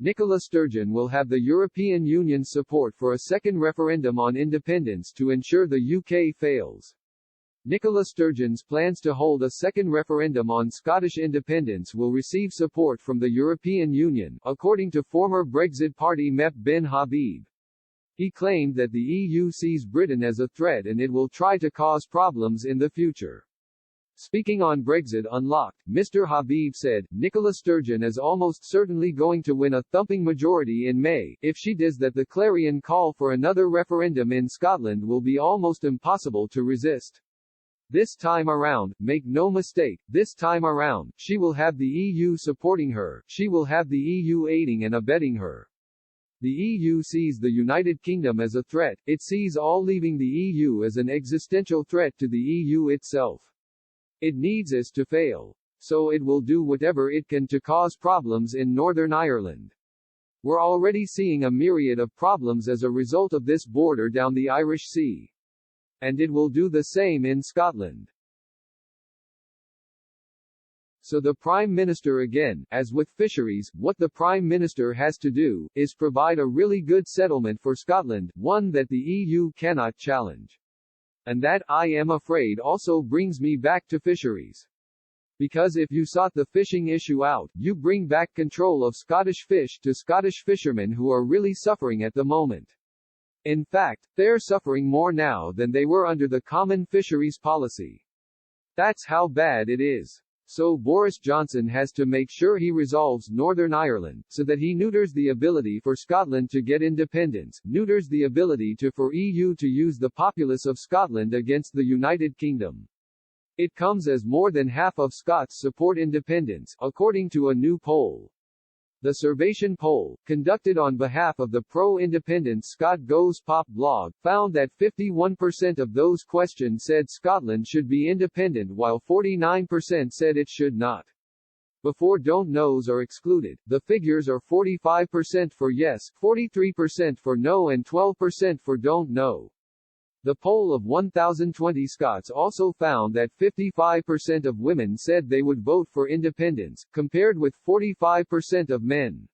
Nicola Sturgeon will have the European Union's support for a second referendum on independence to ensure the UK fails. Nicola Sturgeon's plans to hold a second referendum on Scottish independence will receive support from the European Union, according to former Brexit party MEP bin Habib. He claimed that the EU sees Britain as a threat and it will try to cause problems in the future. Speaking on Brexit Unlocked, Mr. Habib said, Nicola Sturgeon is almost certainly going to win a thumping majority in May. If she does that, the clarion call for another referendum in Scotland will be almost impossible to resist. This time around, make no mistake, this time around, she will have the EU supporting her, she will have the EU aiding and abetting her. The EU sees the United Kingdom as a threat, it sees all leaving the EU as an existential threat to the EU itself. It needs us to fail. So it will do whatever it can to cause problems in Northern Ireland. We're already seeing a myriad of problems as a result of this border down the Irish Sea. And it will do the same in Scotland. So the Prime Minister again, as with fisheries, what the Prime Minister has to do, is provide a really good settlement for Scotland, one that the EU cannot challenge. And that, I am afraid, also brings me back to fisheries. Because if you sort the fishing issue out, you bring back control of Scottish fish to Scottish fishermen who are really suffering at the moment. In fact, they're suffering more now than they were under the common fisheries policy. That's how bad it is. So Boris Johnson has to make sure he resolves Northern Ireland, so that he neuters the ability for Scotland to get independence, neuters the ability for EU to use the populace of Scotland against the United Kingdom. It comes as more than half of Scots support independence, according to a new poll. The Survation poll, conducted on behalf of the pro-independence Scott Goes Pop blog, found that 51% of those questioned said Scotland should be independent while 49% said it should not. Before don't knows are excluded, the figures are 45% for yes, 43% for no and 12% for don't know. The poll of 1,020 Scots also found that 55% of women said they would vote for independence, compared with 45% of men.